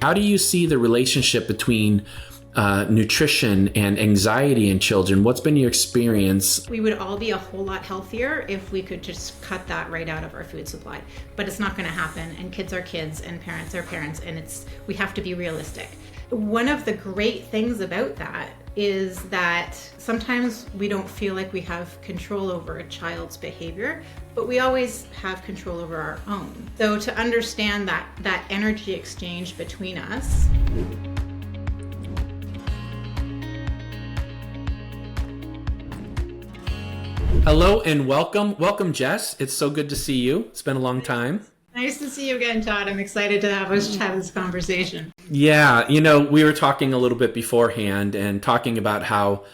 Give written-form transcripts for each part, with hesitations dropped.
How do you see the relationship between nutrition and anxiety in children? What's been your experience? We would all be a whole lot healthier if we could just cut that right out of our food supply. But it's not going to happen, and kids are kids and parents are parents, and we have to be realistic. One of the great things about that is that sometimes we don't feel like we have control over a child's behavior, but we always have control over our own. So to understand that energy exchange between us. Hello and welcome. Welcome, Jess. It's so good to see you. It's been a long time. Nice to see you again, Todd. I'm excited to have us have this conversation. Yeah, we were talking a little bit beforehand and talking about how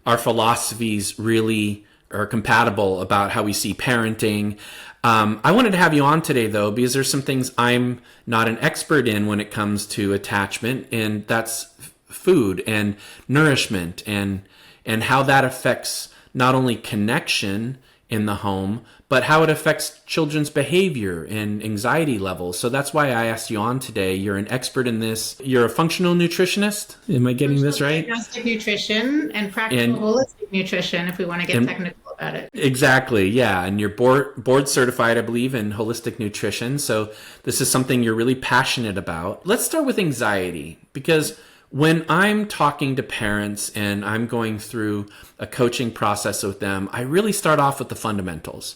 our philosophies really are compatible about how we see parenting. I wanted to have you on today, though, because there's some things I'm not an expert in when it comes to attachment, and that's food and nourishment and how that affects not only connection in the home, but how it affects children's behavior and anxiety levels. So that's why I asked you on today. You're an expert in this. You're a functional nutritionist. Am I getting this right? Diagnostic nutrition and practical holistic nutrition, if we want to get technical about it. Exactly, yeah. And you're board certified, I believe, in holistic nutrition. So this is something you're really passionate about. Let's start with anxiety, because when I'm talking to parents and I'm going through a coaching process with them, I really start off with the fundamentals.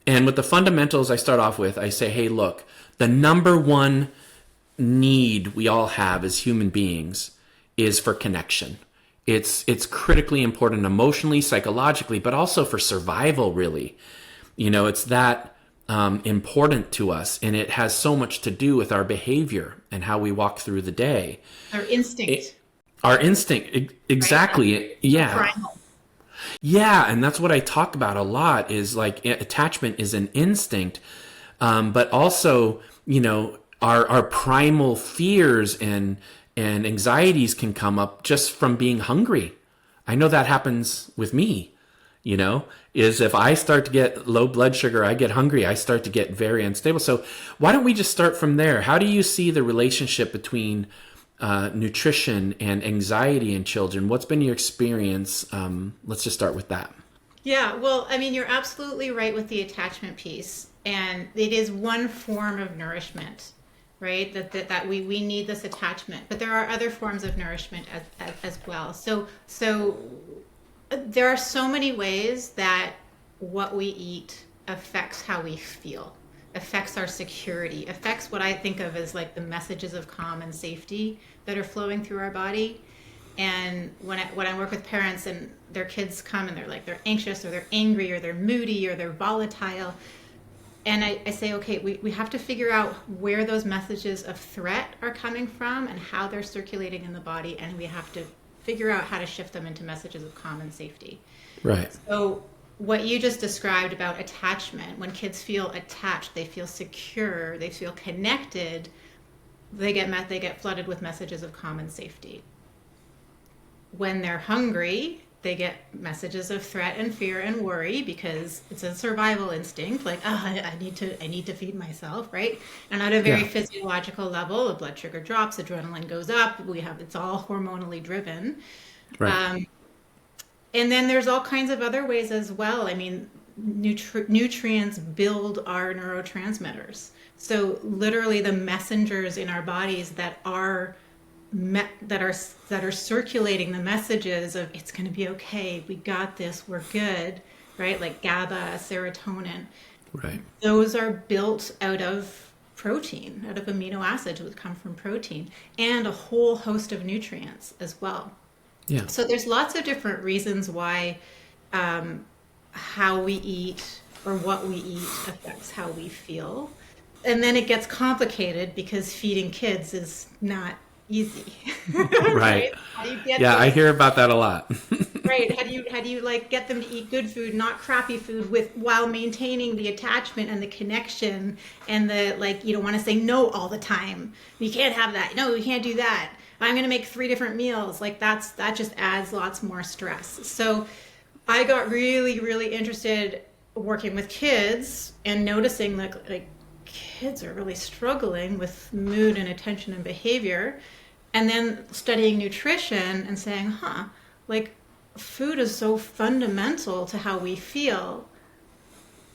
And with the fundamentals I start off with, I say, hey, look, the number one need we all have as human beings is for connection. It's critically important emotionally, psychologically, but also for survival, really. It's that important to us, and it has so much to do with our behavior and how we walk through the day. Our instinct. Exactly. Right? Yeah. Primal. Yeah, and that's what I talk about a lot, is like attachment is an instinct, but also, our primal fears and anxieties can come up just from being hungry. I know that happens with me. Is if I start to get low blood sugar, I get hungry, I start to get very unstable. So why don't we just start from there? How do you see the relationship between nutrition and anxiety in children? What's been your experience? Let's just start with that. Yeah, well, you're absolutely right with the attachment piece. And it is one form of nourishment, right? That we need this attachment. But there are other forms of nourishment as well. So there are so many ways that what we eat affects how we feel, affects our security, affects what I think of as like the messages of calm and safety that are flowing through our body. And when I work with parents and their kids come and they're anxious or they're angry or they're moody or they're volatile, and I say, okay, we have to figure out where those messages of threat are coming from and how they're circulating in the body, and we have to figure out how to shift them into messages of calm and safety. Right. So what you just described about attachment, when kids feel attached, they feel secure, they feel connected, they get flooded with messages of calm and safety. When they're hungry, they get messages of threat and fear and worry because it's a survival instinct, like, I need to feed myself, right? And at a very physiological level, the blood sugar drops, adrenaline goes up, it's all hormonally driven. Right. And then there's all kinds of other ways as well. Nutrients build our neurotransmitters. So literally the messengers in our bodies that are circulating the messages of it's going to be okay, we got this, we're good, right? Like GABA, serotonin. Right. Those are built out of protein, out of amino acids, which come from protein, and a whole host of nutrients as well. Yeah. So there's lots of different reasons why how we eat or what we eat affects how we feel. And then it gets complicated because feeding kids is not easy. Right. I hear about that a lot. Right. How do you like get them to eat good food, not crappy food, while maintaining the attachment and the connection and the, like, you don't want to say no all the time. You can't have that. No, you can't do that. I'm going to make 3 different meals. Like that just adds lots more stress. So I got really, really interested working with kids and noticing like kids are really struggling with mood and attention and behavior. And then studying nutrition and saying, like food is so fundamental to how we feel.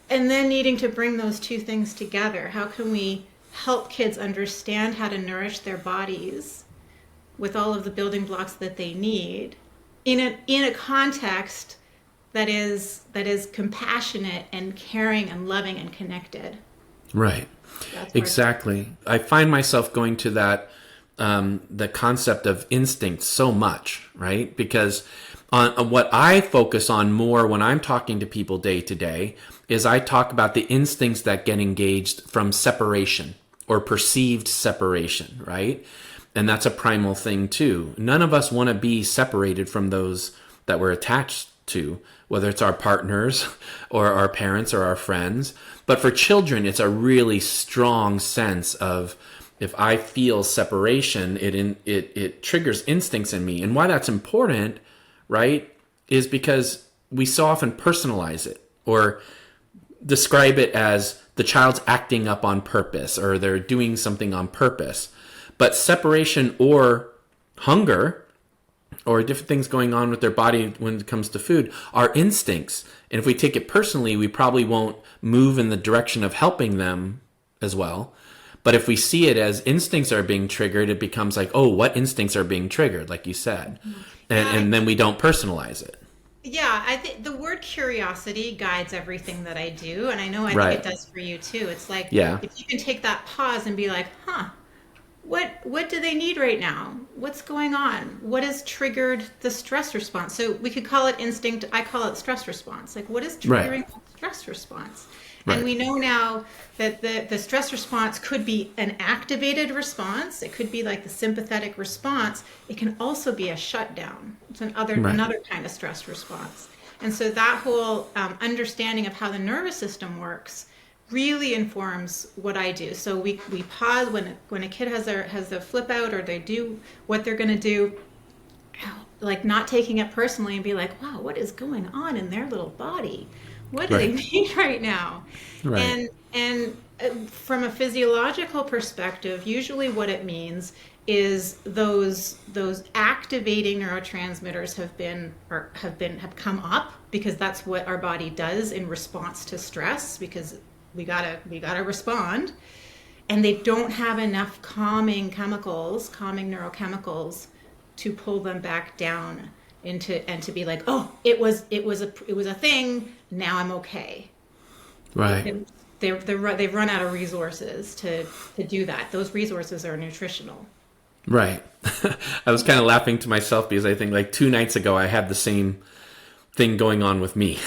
And then needing to bring those two things together. How can we help kids understand how to nourish their bodies with all of the building blocks that they need in a context that is compassionate and caring and loving and connected. Right. Exactly. I find myself going to that the concept of instinct so much, right? Because on what I focus on more when I'm talking to people day to day is I talk about the instincts that get engaged from separation or perceived separation, right? And that's a primal thing too. None of us want to be separated from those that we're attached to, whether it's our partners or our parents or our friends. But for children, it's a really strong sense of, if I feel separation, it triggers instincts in me. And why that's important, right, is because we so often personalize it or describe it as the child's acting up on purpose or they're doing something on purpose. But separation or hunger or different things going on with their body when it comes to food are instincts. And if we take it personally, we probably won't move in the direction of helping them as well. But if we see it as instincts are being triggered, it becomes like, oh, what instincts are being triggered, like you said. And then we don't personalize it. Yeah, I think the word curiosity guides everything that I do. And I think it does for you too. It's like, if you can take that pause and be like, what do they need right now? What's going on? What has triggered the stress response? So we could call it instinct. I call it stress response. Like, what is triggering the stress response? And we know now that the stress response could be an activated response. It could be like the sympathetic response. It can also be a shutdown. It's another kind of stress response. And so that whole understanding of how the nervous system works really informs what I do. So we pause when a kid has a flip out or they do what they're going to do, like not taking it personally and be like, wow, what is going on in their little body? What do they need right now? Right. And from a physiological perspective, usually what it means is those activating neurotransmitters have come up because that's what our body does in response to stress, because we gotta respond, and they don't have enough calming neurochemicals to pull them back down and to be like, oh, it was a thing. Now I'm okay. Right. They've run out of resources to do that. Those resources are nutritional. Right. I was kind of laughing to myself because I think like 2 nights ago I had the same thing going on with me.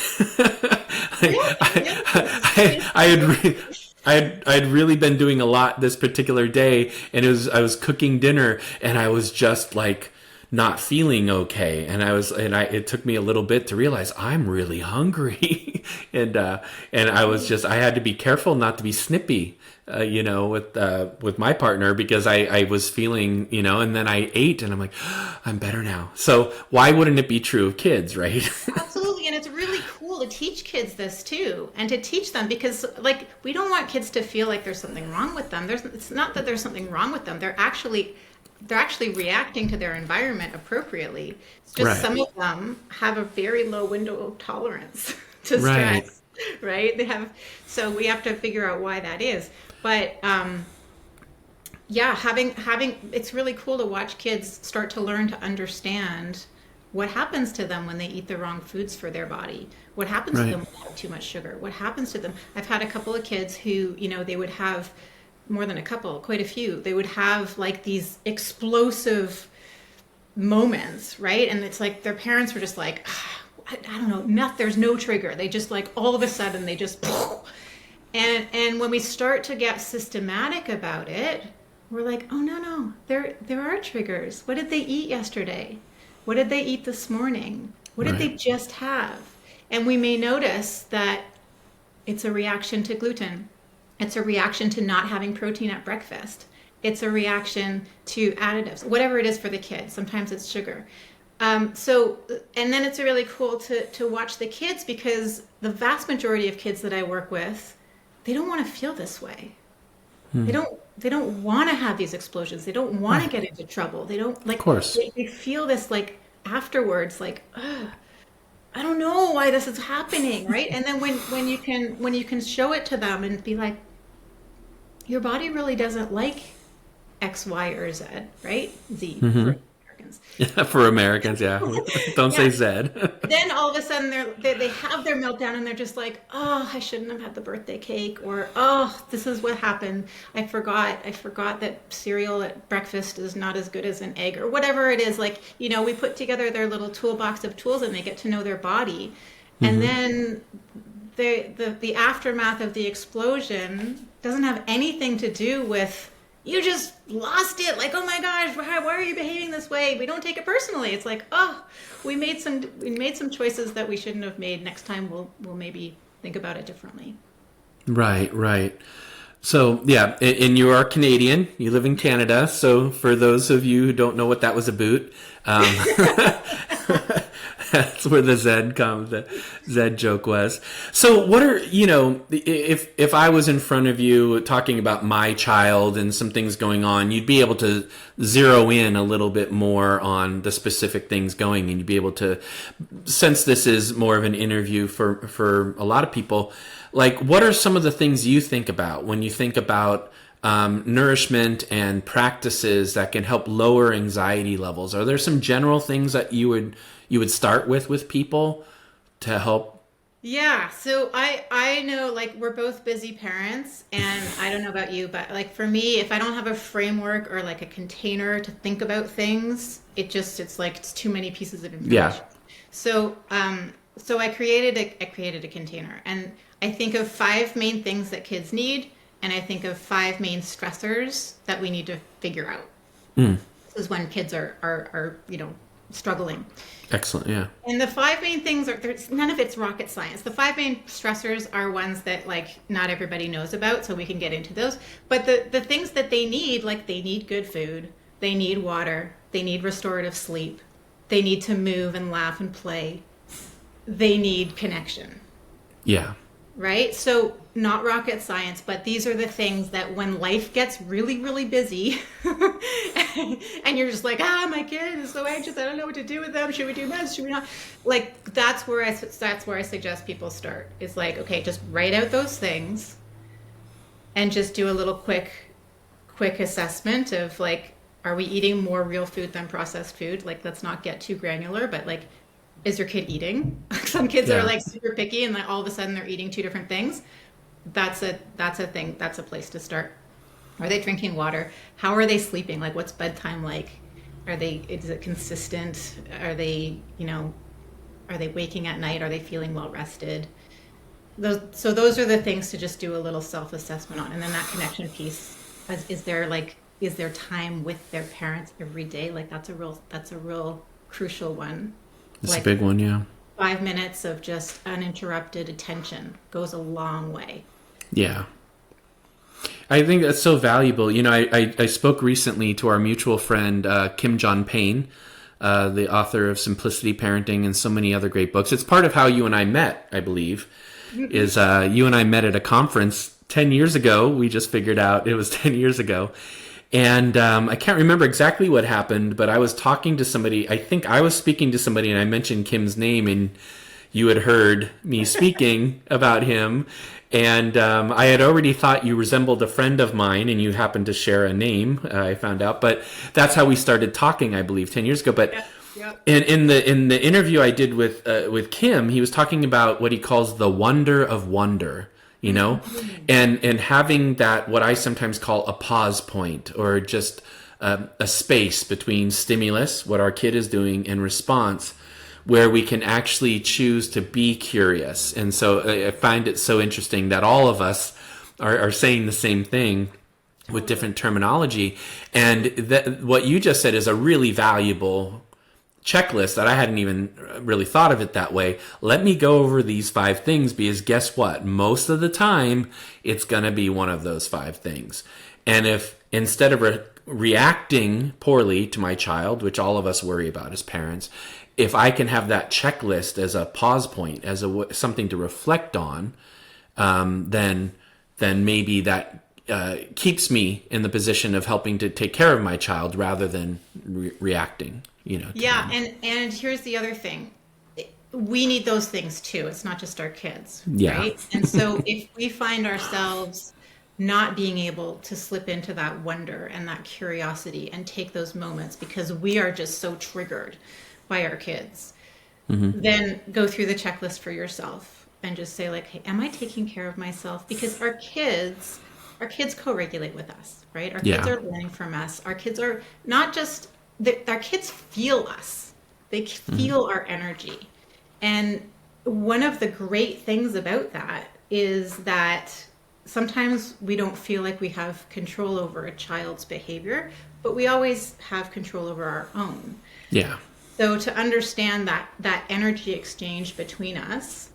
I had really been doing a lot this particular day, and I was cooking dinner, and I was just like not feeling okay, and it took me a little bit to realize I'm really hungry, and I had to be careful not to be snippy, with my partner, because I was feeling, and then I ate, and I'm like, I'm better now. So why wouldn't it be true of kids, right? Absolutely. And it's really cool to teach kids this too, and to teach them, because like we don't want kids to feel like there's something wrong with them. It's not that there's something wrong with them. They're actually reacting to their environment appropriately. It's just some of them have a very low window of tolerance to stress, right? So we have to figure out why that is. But having it's really cool to watch kids start to learn to understand what happens to them when they eat the wrong foods for their body. What happens to them when they have too much sugar? What happens to them? I've had a couple of kids who, they would have more than a couple, quite a few. They would have like these explosive moments, right? And it's like their parents were just like, I don't know, there's no trigger. They just like all of a sudden they just, and when we start to get systematic about it, we're like, oh no, there are triggers. What did they eat yesterday? What did they eat this morning? What did they just have? And we may notice that it's a reaction to gluten. It's a reaction to not having protein at breakfast. It's a reaction to additives, whatever it is for the kids. Sometimes it's sugar. And then it's really cool to watch the kids, because the vast majority of kids that I work with, they don't want to feel this way. They don't want to have these explosions. They don't want to Right. get into trouble. They don't Of like course. they feel this like afterwards like, ugh, I don't know why this is happening, right? And then when you can show it to them and be like, your body really doesn't like X, Y, or Z, right? Z for Americans. Yeah, for Americans, yeah. Don't Yeah. say Zed. Then all of a sudden they have their meltdown and they're just like, oh, I shouldn't have had the birthday cake, or oh, this is what happened. I forgot that cereal at breakfast is not as good as an egg, or whatever it is. Like, we put together their little toolbox of tools and they get to know their body. And then the aftermath of the explosion doesn't have anything to do with you just lost it. Like, oh my gosh, why are you behaving this way? We don't take it personally. It's like, oh, we made some choices that we shouldn't have made. Next time we'll maybe think about it differently. Right, right. So, yeah, and you are Canadian. You live in Canada. So, for those of you who don't know what that was about, that's where the Zed joke was. So, what are, if I was in front of you talking about my child and some things going on, you'd be able to zero in a little bit more on the specific things going, and you'd be able to, since this is more of an interview for a lot of people, like, what are some of the things you think about when you think about nourishment and practices that can help lower anxiety levels? Are there some general things that you would start with people to help? Yeah, so I know, like, we're both busy parents, and I don't know about you, but like for me, if I don't have a framework or like a container to think about things, it's like it's too many pieces of information. Yeah. So I created a container, and I think of 5 main things that kids need, and I think of 5 main stressors that we need to figure out. This is when kids are struggling. Excellent. Yeah. And the 5 main things none of it's rocket science. The 5 main stressors are ones that like not everybody knows about, so we can get into those. But the things that they need, like they need good food, they need water, they need restorative sleep, they need to move and laugh and play, they need connection. Yeah. Right? So not rocket science, but these are the things that when life gets really, really busy and you're just like, my kid is so anxious, I don't know what to do with them. Should we do this? Should we not? Like, that's where I suggest people start. Is like, okay, just write out those things and just do a little quick assessment of like, are we eating more real food than processed food? Like, let's not get too granular, but like, is your kid eating? Some kids Yeah. are like super picky and like all of a sudden they're eating 2 different things. That's a thing. That's a place to start. Are they drinking water? How are they sleeping? Like, what's bedtime like? Is it consistent? Are they waking at night? Are they feeling well rested? Those are the things to just do a little self-assessment on. And then that connection piece, is there time with their parents every day? Like, that's a real crucial one. It's Like, a big one. Yeah. 5 minutes of just uninterrupted attention goes a long way. Yeah. I think that's so valuable. I spoke recently to our mutual friend, Kim John Payne, the author of Simplicity Parenting and so many other great books. It's part of how you and I met, I believe, is you and I met at a conference 10 years ago. We just figured out it was 10 years ago. And I can't remember exactly what happened, but I was talking to somebody. I think I was speaking to somebody, and I mentioned Kim's name, and you had heard me speaking about him. And I had already thought you resembled a friend of mine, and you happened to share a name, I found out. But that's how we started talking, I believe, 10 years ago. But Yep. in the interview I did with Kim, he was talking about what he calls the wonder of wonder. And having that, what I sometimes call a pause point, or just a space between stimulus, what our kid is doing, and response, where we can actually choose to be curious. And so I find it so interesting that all of us are saying the same thing with different terminology. And that, what you just said is a really valuable checklist that I hadn't even really thought of it that way. Let me go over these 5 things, because guess what? Most of the time, it's going to be one of those 5 things. And if instead of reacting poorly to my child, which all of us worry about as parents, if I can have that checklist as a pause point, as something to reflect on, then maybe that keeps me in the position of helping to take care of my child rather than reacting, to Yeah, them. and here's the other thing. We need those things too. It's not just our kids, Yeah. right? And so if we find ourselves not being able to slip into that wonder and that curiosity and take those moments because we are just so triggered by our kids, then go through the checklist for yourself and just say like, hey, am I taking care of myself? Because our kids co-regulate with us, right? Our kids Yeah. are learning from us. Our kids are not just, our kids feel us. They feel our energy. And one of the great things about that is that sometimes we don't feel like we have control over a child's behavior, but we always have control over our own. Yeah. So to understand that energy exchange between us,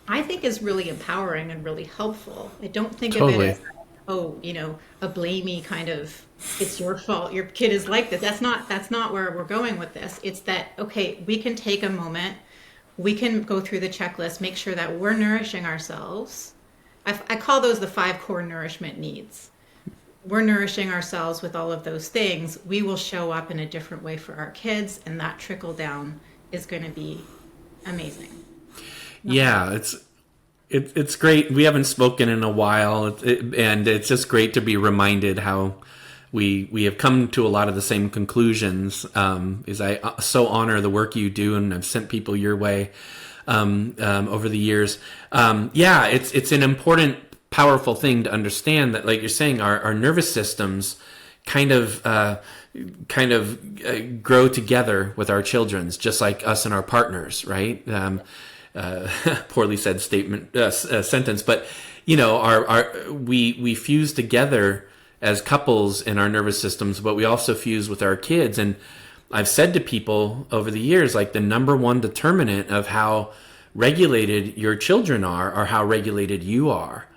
I think is really empowering and really helpful. I don't think of it Totally. as, oh, a blamey kind of, it's your fault, your kid is like this. That's not where we're going with this. It's that, okay, we can take a moment, we can go through the checklist, make sure that we're nourishing ourselves. I call those the 5 core nourishment needs. We're nourishing ourselves with all of those things. We will show up in a different way for our kids, and that trickle down is going to be amazing. Yeah, it's great. We haven't spoken in a while, and it's just great to be reminded how we have come to a lot of the same conclusions. Is I so honor the work you do, and I've sent people your way over the years. Yeah, it's an important, powerful thing to understand that, like you're saying, our nervous systems kind of grow together with our children's, just like us and our partners, right? Poorly said sentence, but we fuse together as couples in our nervous systems, but we also fuse with our kids. And I've said to people over the years, like, the number one determinant of how regulated your children are how regulated you are.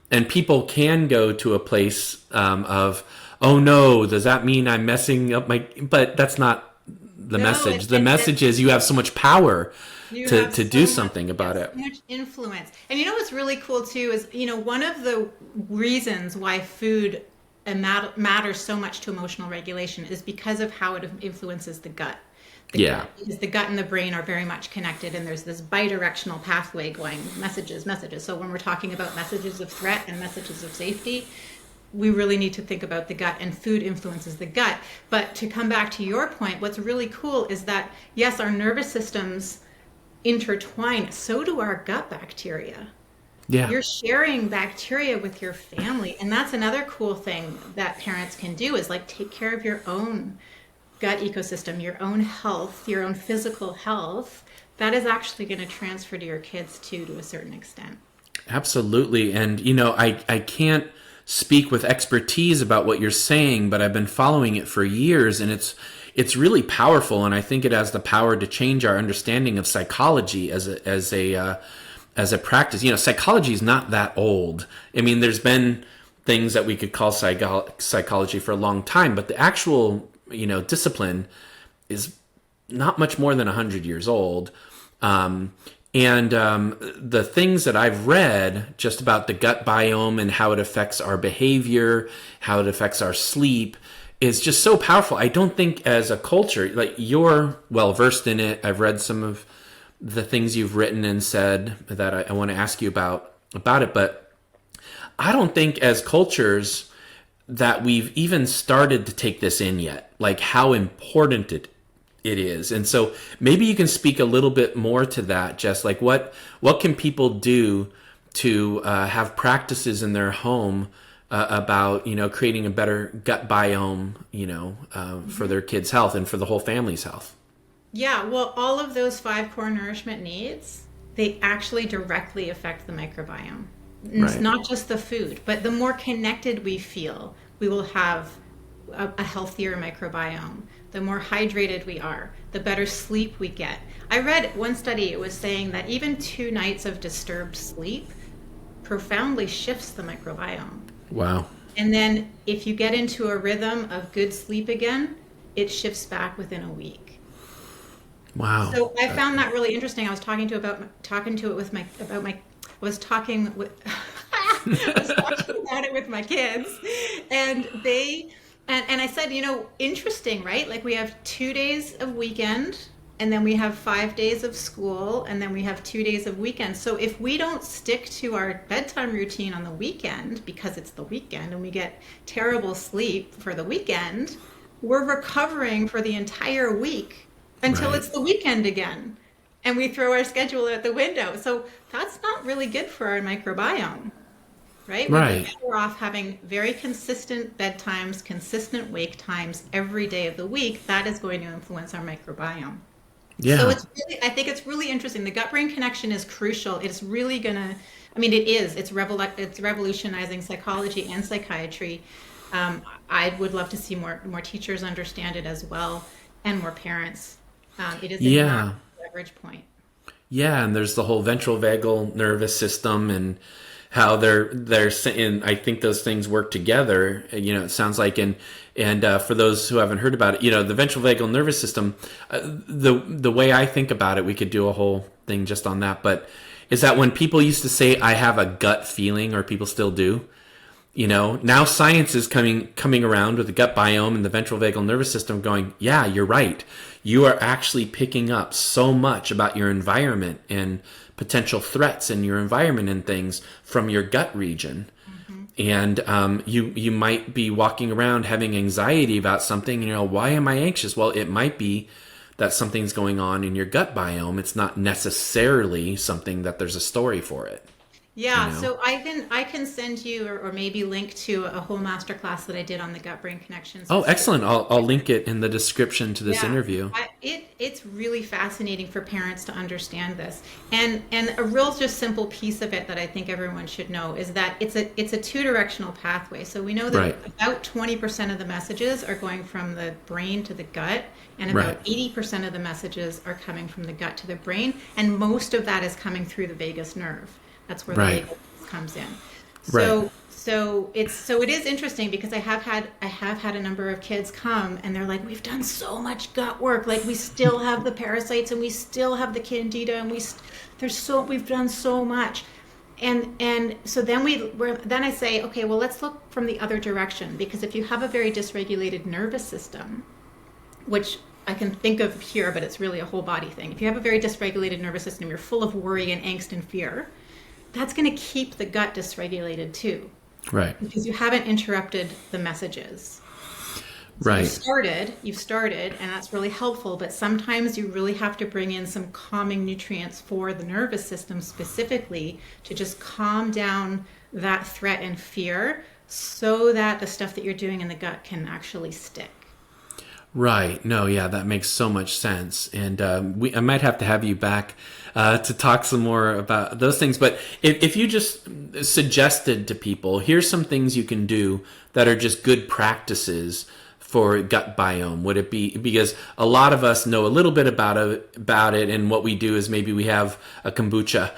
And people can go to a place of, oh no, does that mean I'm messing up but that's not the No, message. The message is you have so much power you to have do so much, something about it. so much influence. And what's really cool too is, one of the reasons why food matters so much to emotional regulation is because of how it influences the gut. Yeah. Because the gut and the brain are very much connected, and there's this bidirectional pathway going messages. So when we're talking about messages of threat and messages of safety, we really need to think about the gut, and food influences the gut. But to come back to your point, what's really cool is that, yes, our nervous systems intertwine, so do our gut bacteria. Yeah. You're sharing bacteria with your family, and that's another cool thing that parents can do is like take care of your own gut ecosystem, your own health, your own physical health. That is actually going to transfer to your kids too, to a certain extent. Absolutely. And, I can't speak with expertise about what you're saying, but I've been following it for years, and it's really powerful. And I think it has the power to change our understanding of psychology as a practice. Psychology is not that old. I mean, there's been things that we could call psychology for a long time, but the actual, discipline is not much more than 100 years old. The things that I've read just about the gut biome and how it affects our behavior, how it affects our sleep, is just so powerful. I don't think as a culture, like, you're well versed in it. I've read some of the things you've written and said that I want to ask you about it, but I don't think as cultures that we've even started to take this in yet, like how important it is. And so maybe you can speak a little bit more to that, Jess. Like, what can people do to have practices in their home about creating a better gut biome, for their kids' health and for the whole family's health? Yeah, well, all of those 5 core nourishment needs, they actually directly affect the microbiome. It's Right. not just the food, but the more connected we feel, we will have a healthier microbiome. The more hydrated we are, the better sleep we get. I read one study, it was saying that even 2 nights of disturbed sleep profoundly shifts the microbiome. Wow. And then if you get into a rhythm of good sleep again, it shifts back within a week. Wow. So I found that really interesting. I was talking with I was talking about it with my kids, and and I said, interesting, right? Like we have 2 days of weekend, and then we have 5 days of school, and then we have 2 days of weekend. So if we don't stick to our bedtime routine on the weekend, because it's the weekend and we get terrible sleep for the weekend, we're recovering for the entire week until Right. it's the weekend again. And we throw our schedule out the window. So that's not really good for our microbiome, right? We'd be Right. better off having very consistent bedtimes, consistent wake times every day of the week. That is going to influence our microbiome. So Yeah. I think it's really interesting. The gut-brain connection is crucial. It's really gonna, I mean, it is. It's revolutionizing psychology and psychiatry. I would love to see more teachers understand it as well, and more parents. It is a Yeah. massive leverage point. Yeah, and there's the whole ventral vagal nervous system and how they're saying. I think those things work together. It sounds like, and for those who haven't heard about it, the ventral vagal nervous system. The way I think about it, we could do a whole thing just on that. But is that when people used to say, "I have a gut feeling," or people still do? Now science is coming around with the gut biome and the ventral vagal nervous system going, yeah, you're right. You are actually picking up so much about your environment and potential threats in your environment and things from your gut region. And you might be walking around having anxiety about something, why am I anxious? Well, it might be that something's going on in your gut biome. It's not necessarily something that there's a story for it. you Yeah, know? so I can send you, or maybe link to a whole masterclass that I did on the gut brain connection. Oh, excellent. I'll link it in the description to this Yeah, interview. it's really fascinating for parents to understand this, and a real just simple piece of it that I think everyone should know is that it's a two-directional pathway. So we know that Right. about 20% of the messages are going from the brain to the gut, and about Right. 80% of the messages are coming from the gut to the brain, and most of that is coming through the vagus nerve. That's where the Right. vagus comes in. Right. So it is interesting because I have had a number of kids come and they're like, we've done so much gut work, like we still have the parasites and we still have the candida and we've done so much, and so then I say, okay, well, let's look from the other direction, because if you have a very dysregulated nervous system, which I can think of here, but it's really a whole body thing. If you have a very dysregulated nervous system, you're full of worry and angst and fear, that's going to keep the gut dysregulated too, Right. because you haven't interrupted the messages. So Right. you've started, and that's really helpful, but sometimes you really have to bring in some calming nutrients for the nervous system specifically to just calm down that threat and fear so that the stuff that you're doing in the gut can actually stick. Right. No, yeah, that makes so much sense. And I might have to have you back to talk some more about those things. But if you just suggested to people, here's some things you can do that are just good practices for gut biome, would it be? Because a lot of us know a little bit about it, and what we do is maybe we have a kombucha,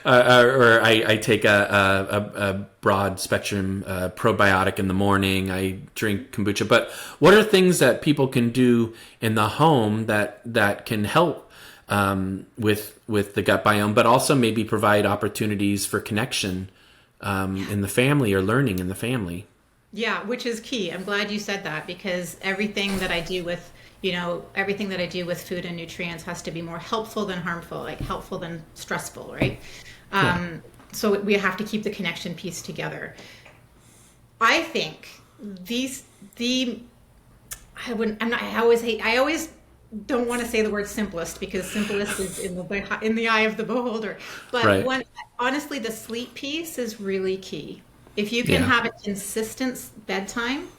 or I take a broad spectrum probiotic in the morning. I drink kombucha. But what are things that people can do in the home that can help with the gut biome, but also maybe provide opportunities for connection in the family or learning in the family? Yeah, which is key. I'm glad you said that, because everything that I do with, food and nutrients has to be more helpful than harmful, like helpful than stressful, right? So we have to keep the connection piece together. I think I always don't want to say the word simplest, because simplest is in the eye of the beholder. But Right. honestly, the sleep piece is really key. If you can Yeah. have a consistent bedtime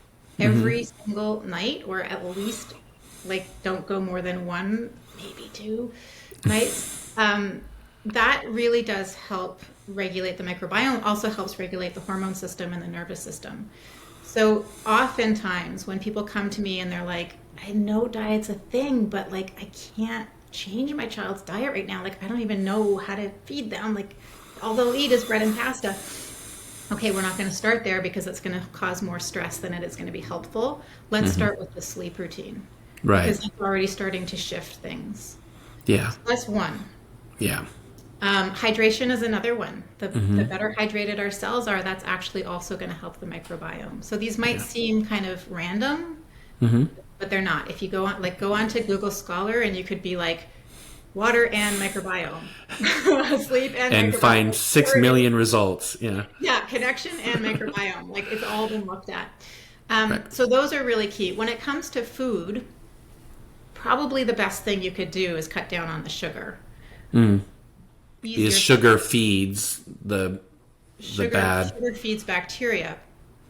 every single night, or at least don't go more than one, maybe two nights, that really does help regulate the microbiome. Also helps regulate the hormone system and the nervous system. So oftentimes when people come to me and they're like, I know diet's a thing, but I can't change my child's diet right now. I don't even know how to feed them. All they'll eat is bread and pasta. Okay, we're not going to start there, because it's going to cause more stress than it is going to be helpful. Let's start with the sleep routine. Right. Because it's already starting to shift things. Yeah. So that's one. Yeah. Hydration is another one. The better hydrated our cells are, that's actually also going to help the microbiome. So these might seem kind of random, but they're not. If you go on to Google Scholar, and you could be like, water and microbiome, sleep and microbiome, find 6 million results. Yeah, connection and microbiome. Like, it's all been looked at. Right. So those are really key. When it comes to food, probably the best thing you could do is cut down on the sugar. Because sugar feeds the bad. Sugar feeds bacteria.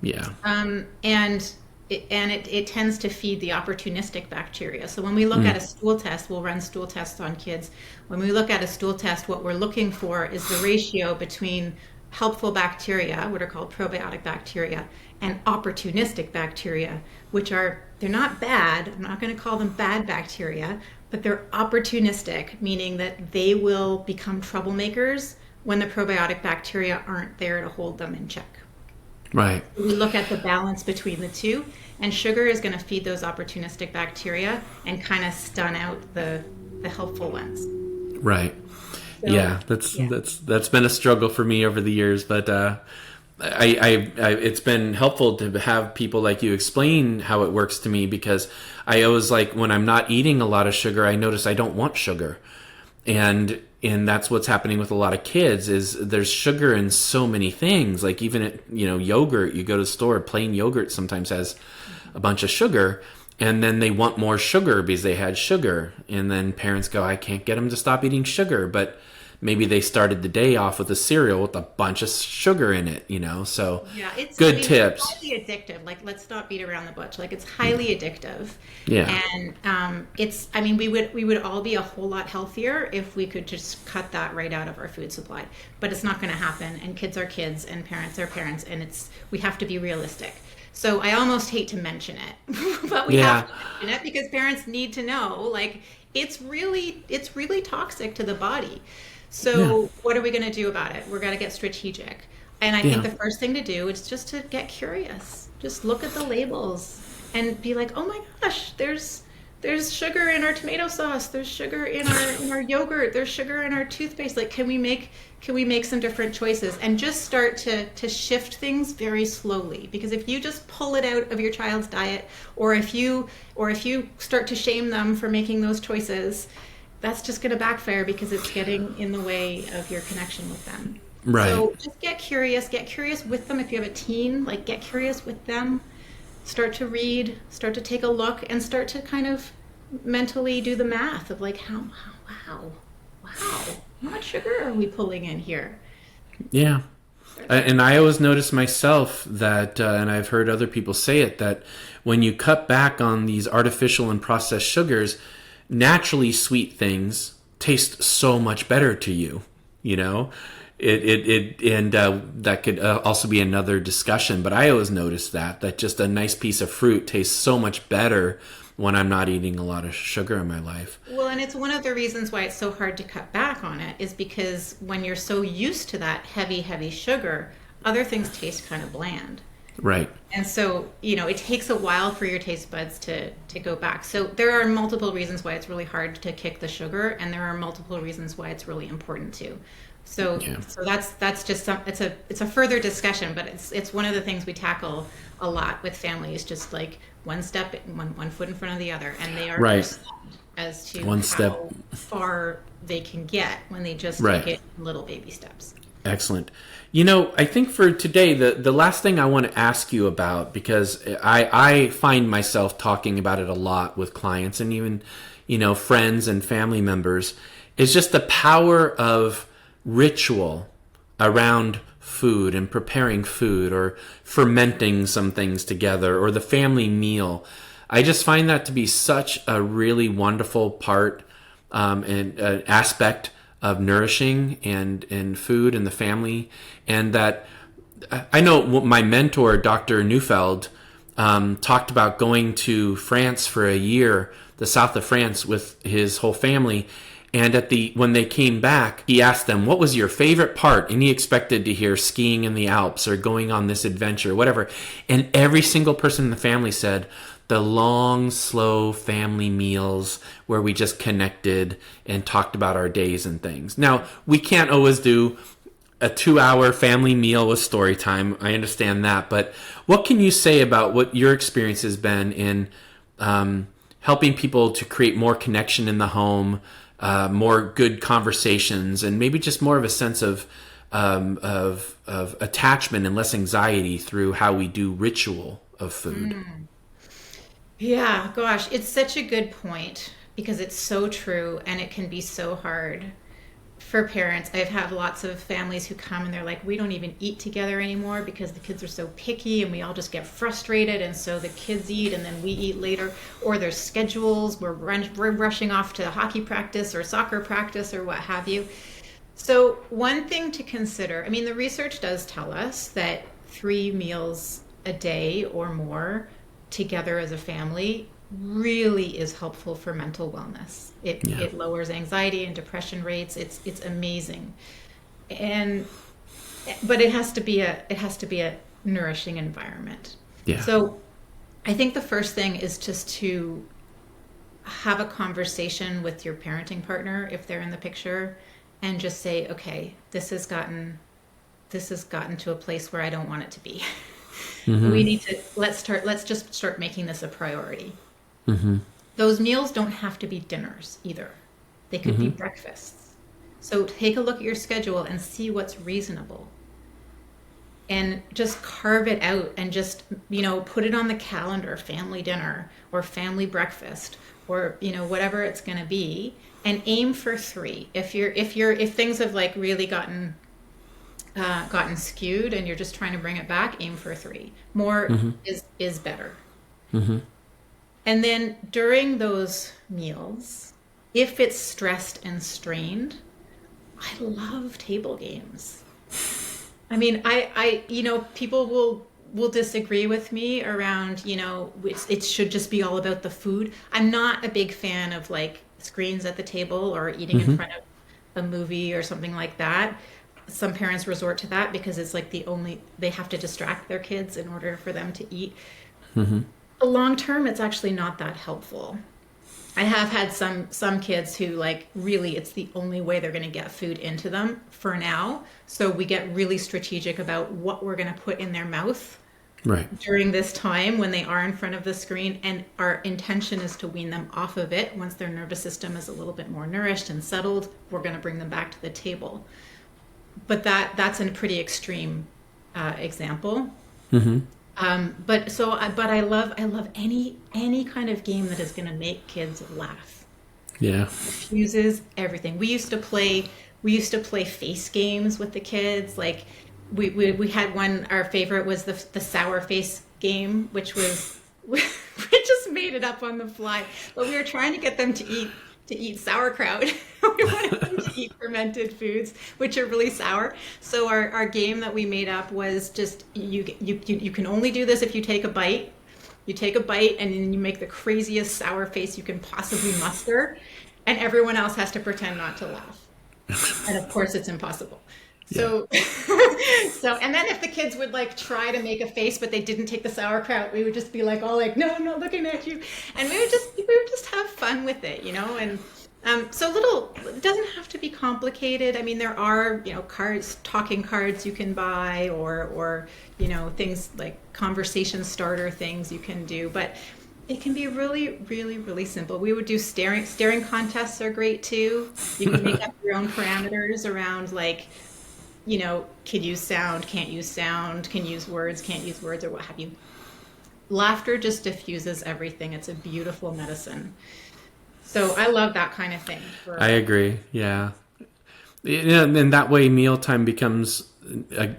Yeah. And it tends to feed the opportunistic bacteria. So when we look at a stool test, we'll run stool tests on kids. When we look at a stool test, what we're looking for is the ratio between helpful bacteria, what are called probiotic bacteria, and opportunistic bacteria, they're not bad. I'm not going to call them bad bacteria, but they're opportunistic, meaning that they will become troublemakers when the probiotic bacteria aren't there to hold them in check. Right. We look at the balance between the two, and sugar is going to feed those opportunistic bacteria and kind of stun out the helpful ones. Right. So, that's been a struggle for me over the years, but I it's been helpful to have people like you explain how it works to me, because I always, like, when I'm not eating a lot of sugar, I notice I don't want sugar. And that's what's happening with a lot of kids, is there's sugar in so many things. Like, even yogurt, you go to the store, plain yogurt sometimes has a bunch of sugar, and then they want more sugar because they had sugar. And then parents go, I can't get them to stop eating sugar, but maybe they started the day off with a cereal with a bunch of sugar in it, So it's good tips. It's highly addictive. Like, let's not beat around the bush. Like, it's highly addictive. Yeah. And we would all be a whole lot healthier if we could just cut that right out of our food supply. But it's not going to happen. And kids are kids, and parents are parents, and we have to be realistic. So I almost hate to mention it, but we have to mention it because parents need to know, like, it's really toxic to the body. So what are we going to do about it? We're going to get strategic. And I think the first thing to do is just to get curious. Just look at the labels and be like, oh my gosh, there's sugar in our tomato sauce. There's sugar in our yogurt. There's sugar in our toothpaste. Like, can we make some different choices and just start to shift things very slowly? Because if you just pull it out of your child's diet, or if you start to shame them for making those choices, that's just going to backfire because it's getting in the way of your connection with them. Right. So just get curious with them. If you have a teen, like, get curious with them. Start to read, start to take a look, and start to kind of mentally do the math of, like, wow, how much sugar are we pulling in here? Yeah. And I always notice myself that, and I've heard other people say it, that when you cut back on these artificial and processed sugars, naturally sweet things taste so much better to you, that could also be another discussion. But I always notice that just a nice piece of fruit tastes so much better when I'm not eating a lot of sugar in my life. Well, and it's one of the reasons why it's so hard to cut back on it, is because when you're so used to that heavy sugar, other things taste kind of bland. Right. And so, it takes a while for your taste buds to go back. So there are multiple reasons why it's really hard to kick the sugar, and there are multiple reasons why it's really important to. So that's just it's a further discussion, but it's one of the things we tackle a lot with families, just like one foot in front of the other, and they are right as to how far they can get when they just take it in little baby steps. Excellent. I think for today, the last thing I want to ask you about, because I find myself talking about it a lot with clients and even, friends and family members, is just the power of ritual around food and preparing food, or fermenting some things together, or the family meal. I just find that to be such a really wonderful part and aspect of nourishing and food and the family. And that I know my mentor, Dr. Neufeld, talked about going to France for a year, the south of France, with his whole family. And when they came back, he asked them, what was your favorite part? And he expected to hear skiing in the Alps or going on this adventure, whatever. And every single person in the family said, the long, slow family meals where we just connected and talked about our days and things. Now, we can't always do a 2-hour family meal with story time. I understand that. But what can you say about what your experience has been in helping people to create more connection in the home, more good conversations, and maybe just more of a sense of attachment and less anxiety through how we do ritual of food? Yeah, gosh, it's such a good point because it's so true and it can be so hard for parents. I've had lots of families who come and they're like, we don't even eat together anymore because the kids are so picky and we all just get frustrated. And so the kids eat and then we eat later, or their schedules, we're rushing off to hockey practice or soccer practice or what have you. So one thing to consider, I mean, the research does tell us that 3 meals a day or more together as a family really is helpful for mental wellness. It lowers anxiety and depression rates. It's amazing. But it has to be a nourishing environment. Yeah. So I think the first thing is just to have a conversation with your parenting partner if they're in the picture and just say, okay, this has gotten to a place where I don't want it to be. We need to let's just start making this a priority. Those meals don't have to be dinners either. They could be breakfasts. So take a look at your schedule and see what's reasonable. And just carve it out and just, put it on the calendar, family dinner or family breakfast or, whatever it's going to be, and aim for 3. If things have like really gotten skewed and you're just trying to bring it back, aim for 3. More is better. And then during those meals, if it's stressed and strained, I love table games. I mean, I people will disagree with me around, it should just be all about the food. I'm not a big fan of like screens at the table or eating in front of a movie or something like that. Some parents resort to that because it's like they have to distract their kids in order for them to eat. Long term, it's actually not that helpful. I have had some kids who like really it's the only way they're going to get food into them for now. So we get really strategic about what we're going to put in their mouth during this time when they are in front of the screen. And our intention is to wean them off of it. Once their nervous system is a little bit more nourished and settled, we're going to bring them back to the table. But that's a pretty extreme example. But I love any kind of game that is going to make kids laugh. Yeah. Diffuses everything. We used to play face games with the kids. Like we had one. Our favorite was the sour face game, which was we just made it up on the fly. But we were trying to get them to eat sauerkraut. We wanted them to eat fermented foods, which are really sour. So our game that we made up was just you can only do this if you take a bite. You take a bite and then you make the craziest sour face you can possibly muster, and everyone else has to pretend not to laugh. And of course, it's impossible. So, and then if the kids would like try to make a face, but they didn't take the sauerkraut, we would just be like, all like, no, I'm not looking at you. And we would just have fun with it, and, it doesn't have to be complicated. I mean, there are, talking cards you can buy or, things like conversation starter things you can do, but it can be really, really, really simple. We would do staring contests are great too. You can make up your own parameters around like, can use sound, can't use sound, can use words, can't use words, or what have you. Laughter just diffuses everything. It's a beautiful medicine. So I love that kind of thing. I agree. Yeah. And that way mealtime becomes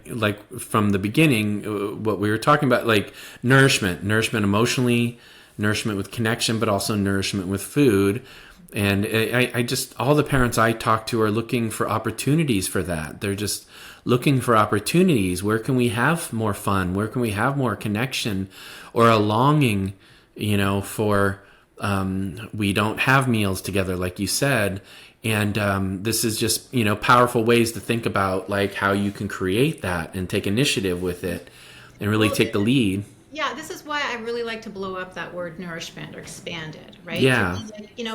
like from the beginning, what we were talking about, like nourishment emotionally, nourishment with connection, but also nourishment with food. And I just, all the parents I talk to are looking for opportunities for that. They're just looking for opportunities. Where can we have more fun? Where can we have more connection or a longing, for, we don't have meals together, like you said. And this is just, powerful ways to think about like how you can create that and take initiative with it and really take the lead. Yeah, this is why I really like to blow up that word nourishment or expanded, right? Yeah.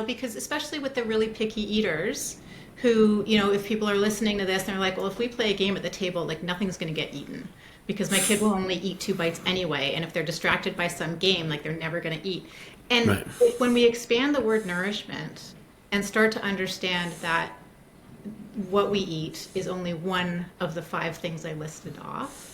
Because especially with the really picky eaters who, if people are listening to this and they're like, well, if we play a game at the table, like nothing's going to get eaten because my kid will only eat 2 bites anyway. And if they're distracted by some game, like they're never going to eat. And Right. when we expand the word nourishment and start to understand that what we eat is only one of the 5 things I listed off,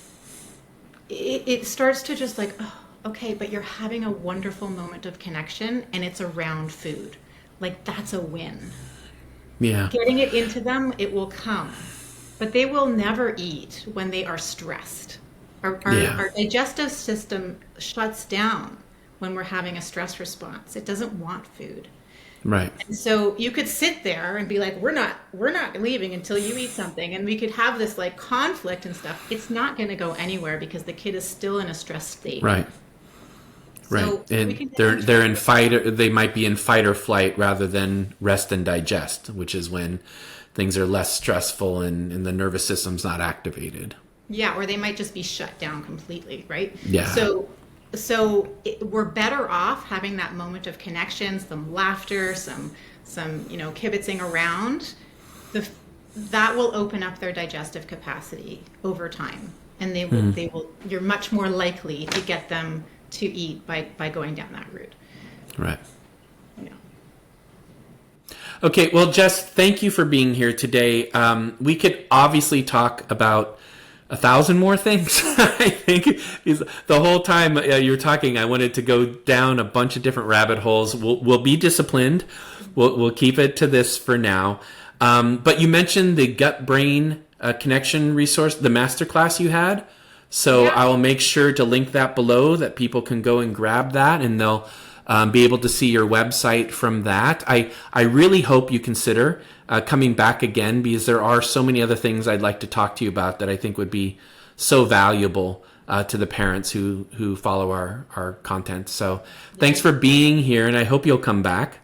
it starts to just like, oh, okay, but you're having a wonderful moment of connection and it's around food. Like that's a win. Yeah. Getting it into them, it will come. But they will never eat when they are stressed. Yeah. Our digestive system shuts down when we're having a stress response. It doesn't want food. Right. And so you could sit there and be like, we're not leaving until you eat something. And we could have this like conflict and stuff. It's not going to go anywhere because the kid is still in a stressed state. Right. Right. So And they're in fight, or they might be in fight or flight rather than rest and digest, which is when things are less stressful and the nervous system's not activated. Yeah, or they might just be shut down completely, right? Yeah. So we're better off having that moment of connection, some laughter, some kibitzing around. That will open up their digestive capacity over time, and they will. You're much more likely to get them to eat by going down that route. Right. Yeah. Okay, well, Jess, thank you for being here today. We could obviously talk about 1,000 more things. I think the whole time you're talking, I wanted to go down a bunch of different rabbit holes. We'll be disciplined. We'll keep it to this for now. But you mentioned the gut brain connection resource, the masterclass you had. So Yeah. I will make sure to link that below that people can go and grab that, and they'll be able to see your website from that. I really hope you consider coming back again, because there are so many other things I'd like to talk to you about that I think would be so valuable to the parents who follow our content. So thanks for being here, and I hope you'll come back.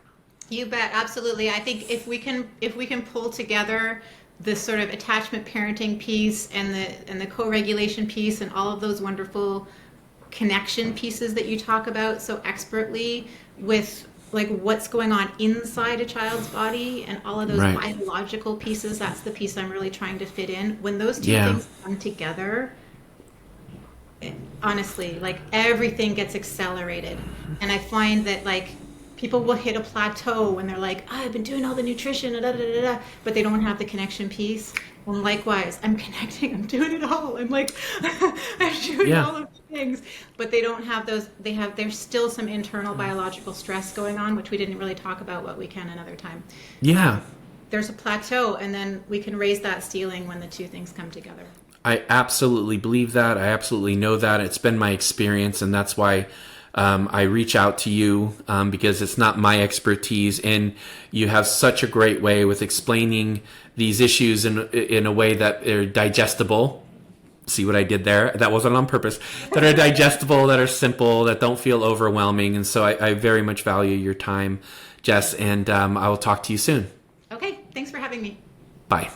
You bet, absolutely. I think if we can pull together this sort of attachment parenting piece and the co-regulation piece and all of those wonderful connection pieces that you talk about so expertly with like what's going on inside a child's body and all of those Right. biological pieces, that's the piece I'm really trying to fit in. When those two Yeah. things come together, honestly, like everything gets accelerated. And I find that like people will hit a plateau when they're like, I've been doing all the nutrition, but they don't have the connection piece. And likewise, I'm connecting, I'm doing it all. I'm like, I'm doing Yeah. all of the things, but they don't have those. There's still some internal biological stress going on, which we didn't really talk about, but we can another time. Yeah. There's a plateau, and then we can raise that ceiling when the two things come together. I absolutely believe that. I absolutely know that. It's been my experience, and that's why I reach out to you, because it's not my expertise, and you have such a great way with explaining these issues in a way that are digestible. See what I did there? That wasn't on purpose. That are digestible, that are simple, that don't feel overwhelming. And so I very much value your time, Jess, and I will talk to you soon. Okay, thanks for having me. Bye.